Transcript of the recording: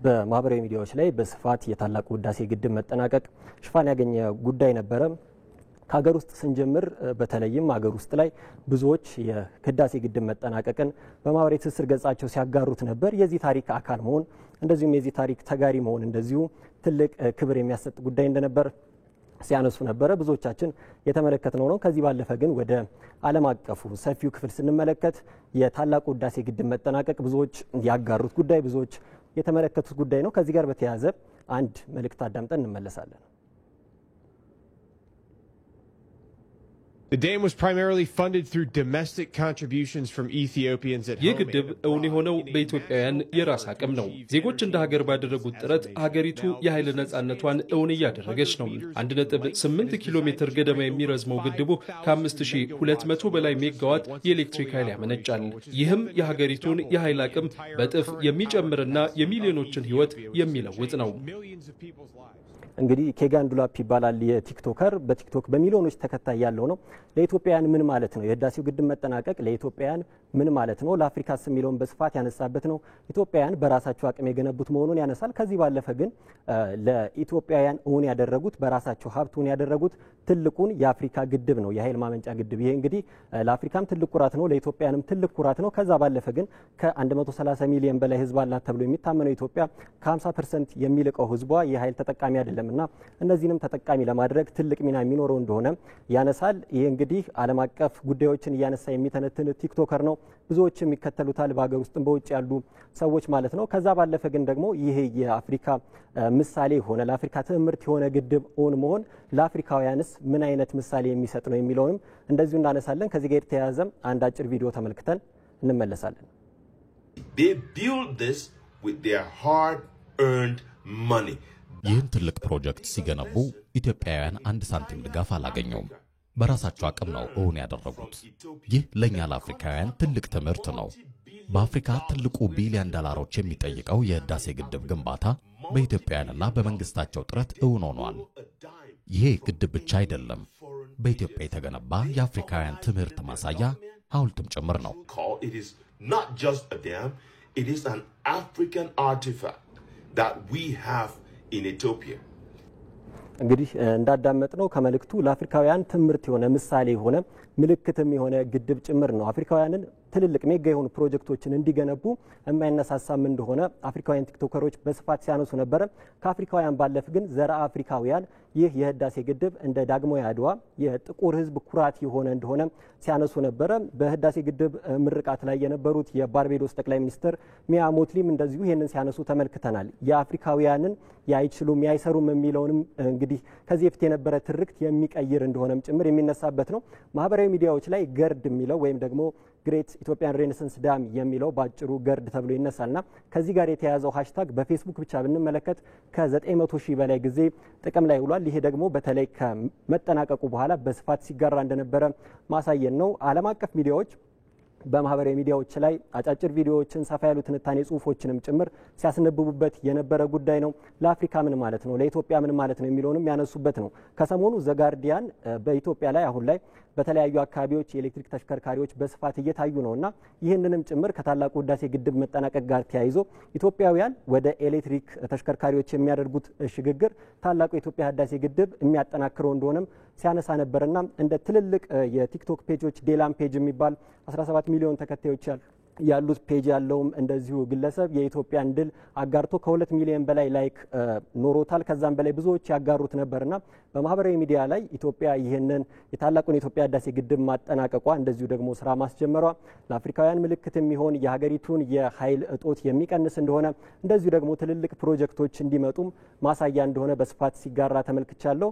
በማህበራዊ ሚዲያዎች ላይ በስፋት የታላቁ ህዳሴ ግድብ መጠናቀቅ ሽፋን ያገኘ ጉዳይ ነበረ። ከሀገር ውስጥ ስንጀምር በተለይም ሀገር ውስጥ ላይ ብዙዎች የህዳሴ ግድብ መጠናቀቅን በማህበራዊ ትስስር ገጻቸው ሲያጋሩት ነበር። የዚህ ታሪክ አካል መሆን እንደዚሁም የዚህ ታሪክ ተጋሪ መሆን እንደዚሁ ትልቅ ክብር የሚያሰጥ ጉዳይ እንደነበር ሲያነሱ ነበረ። ብዙዎቻችን የተመለከትነው ነው። ከዚህ ባለፈ ግን ወደ ዓለም አቀፉ ሰፊው ክፍል ስንመለከት የታላቁ ህዳሴ ግድብ መጠናቀቅ ብዙዎች ያጋሩት ጉዳይ፣ ብዙዎች የተመለከቱት ጉዳይ ነው። ከዚህ ጋር በተያያዘ አንድ መልእክት አዳምጠን እንመለሳለን። The dam was primarily funded through domestic contributions from Ethiopians at home. የግድብ እውን የሆነው በኢትዮጵያውያን የራስ አቅም ነው። ዜጎች እንደ ሀገር ባደረጉት ጥረት ሀገሪቱ የኃይል ነጻነቷን እውን እያደረገች ነው። 1.8 ኪሎ ሜትር ገደማ የሚረዝመው ግድቡ ከ5200 በላይ ሜጋዋት የኤሌክትሪክ ኃይል ያመነጫል። ይህም የሀገሪቱን የኃይል አቅም በጥፍ የሚጨምርና የሚሊዮኖችን ህይወት የሚለውጥ ነው። እንግዲህ ኬጋን ዱላፕ ይባላል የቲክቶከር በቲክቶክ በሚሊዮኖች ተከታይ ያለው ነው። ለኢትዮጵያውያን ምን ማለት ነው የህዳሴው ግድብ መጠናቀቅ? ለኢትዮጵያውያን ምን ማለት ነው? ለአፍሪካስ የሚለውን በስፋት ያነሳበት ነው። ኢትዮጵያውያን በራሳቸው አቅም የገነቡት መሆኑን ያነሳል። ከዚህ ባለፈ ግን ለኢትዮጵያውያን እውን ያደረጉት በራሳቸው ሀብት እውን ያደረጉት ትልቁን የአፍሪካ ግድብ ነው፣ የኃይል ማመንጫ ግድብ። ይሄ እንግዲህ ለአፍሪካም ትልቅ ኩራት ነው፣ ለኢትዮጵያውያንም ትልቅ ኩራት ነው። ከዛ ባለፈ ግን ከ130 ሚሊዮን በላይ ህዝብ አላት ተብሎ የሚታመነው ኢትዮጵያ ከ50% የሚልቀው ህዝቧ የኃይል ተጠቃሚ አይደለም እና እነዚህንም ተጠቃሚ ለማድረግ ትልቅ ሚና የሚኖረው እንደሆነ ያነሳል። ይሄ እንግዲህ ዓለም አቀፍ ጉዳዮችን እያነሳ የሚተነትን ቲክቶከር ነው። ብዙዎችም ይከተሉታል፣ በሀገር ውስጥም በውጭ ያሉ ሰዎች ማለት ነው። ከዛ ባለፈ ግን ደግሞ ይሄ የአፍሪካ ምሳሌ ሆነ ለአፍሪካ ትምህርት የሆነ ግድብ እውን መሆን ለአፍሪካውያንስ ምን አይነት ምሳሌ የሚሰጥ ነው የሚለውንም እንደዚሁ እናነሳለን። ከዚህ ጋር የተያያዘ አንድ አጭር ቪዲዮ ተመልክተን እንመለሳለን። They build this with their hard-earned money. ይህን ትልቅ ፕሮጀክት ሲገነቡ ኢትዮጵያውያን አንድ ሳንቲም ድጋፍ አላገኙም። በራሳቸው አቅም ነው እውን ያደረጉት። ይህ ለኛ ለአፍሪካውያን ትልቅ ትምህርት ነው። በአፍሪካ ትልቁ ቢሊዮን ዶላሮች የሚጠይቀው የህዳሴ ግድብ ግንባታ በኢትዮጵያውያንና በመንግስታቸው ጥረት እውን ሆኗል። ይሄ ግድብ ብቻ አይደለም፣ በኢትዮጵያ የተገነባ የአፍሪካውያን ትምህርት ማሳያ ሐውልትም ጭምር ነው። It is not just a dam, it is an African artifact that we have in Ethiopia. እንግዲህ እንዳዳመጥነው ከመልእክቱ ለአፍሪካውያን ትምህርት የሆነ ምሳሌ የሆነ ምልክትም የሆነ ግድብ ጭምር ነው። አፍሪካውያንን ትልልቅ ሜጋ የሆኑ ፕሮጀክቶችን እንዲገነቡ የማይነሳሳም እንደሆነ አፍሪካውያን ቲክቶከሮች በስፋት ሲያነሱ ነበረ። ከአፍሪካውያን ባለፍ ግን ዘረ አፍሪካውያን ይህ የህዳሴ ግድብ እንደ ዳግማዊ አድዋ የጥቁር ህዝብ ኩራት የሆነ እንደሆነ ሲያነሱ ነበረ። በህዳሴ ግድብ ምርቃት ላይ የነበሩት የባርቤዶስ ጠቅላይ ሚኒስትር ሚያ ሞትሊም እንደዚሁ ይህንን ሲያነሱ ተመልክተናል። የአፍሪካውያንን ያይችሉም ያይሰሩም የሚለውንም እንግዲህ ከዚህ በፊት የነበረ ትርክት የሚቀይር እንደሆነም ጭምር የሚነሳበት ነው። ማህበራዊ ሚዲያዎች ላይ ገርድ የሚለው ወይም ደግሞ ግሬት ኢትዮጵያን ሬኔሳንስ ዳም የሚለው ባጭሩ ገርድ ተብሎ ይነሳልና ከዚህ ጋር የተያያዘው ሃሽታግ በፌስቡክ ብቻ ብንመለከት ከ900 ሺህ በላይ ጊዜ ጥቅም ላይ ውሏል። ይሄ ደግሞ በተለይ ከመጠናቀቁ በኋላ በስፋት ሲጋራ እንደነበረ ማሳየን ነው። ዓለም አቀፍ ሚዲያዎች በማህበራዊ ሚዲያዎች ላይ አጫጭር ቪዲዮዎችን ሰፋ ያሉ ትንታኔ ጽሁፎችንም ጭምር ሲያስነብቡበት የነበረ ጉዳይ ነው። ለአፍሪካ ምን ማለት ነው፣ ለኢትዮጵያ ምን ማለት ነው የሚለውንም ያነሱበት ነው። ከሰሞኑ ዘጋርዲያን በኢትዮጵያ ላይ አሁን ላይ በተለያዩ አካባቢዎች የኤሌክትሪክ ተሽከርካሪዎች በስፋት እየታዩ ነውና ይህንንም ጭምር ከታላቁ ህዳሴ ግድብ መጠናቀቅ ጋር ተያይዞ ኢትዮጵያውያን ወደ ኤሌክትሪክ ተሽከርካሪዎች የሚያደርጉት ሽግግር ታላቁ የኢትዮጵያ ህዳሴ ግድብ የሚያጠናክረው እንደሆነም ሲያነሳ ነበርና እንደ ትልልቅ የቲክቶክ ፔጆች ዴላም ፔጅ የሚባል 17 ሚሊዮን ተከታዮች ያሉት ፔጅ ያለውም እንደዚሁ ግለሰብ የኢትዮጵያን ድል አጋርቶ ከ2 ሚሊዮን በላይ ላይክ ኖሮታል። ከዛም በላይ ብዙዎች ያጋሩት ነበርና በማህበራዊ ሚዲያ ላይ ኢትዮጵያ ይህንን የታላቁን የኢትዮጵያ ህዳሴ ግድብ ማጠናቀቋ እንደዚሁ ደግሞ ስራ ማስጀመሯ ለአፍሪካውያን ምልክት የሚሆን የሀገሪቱን የኃይል እጦት የሚቀንስ እንደሆነ እንደዚሁ ደግሞ ትልልቅ ፕሮጀክቶች እንዲመጡም ማሳያ እንደሆነ በስፋት ሲጋራ ተመልክቻለሁ።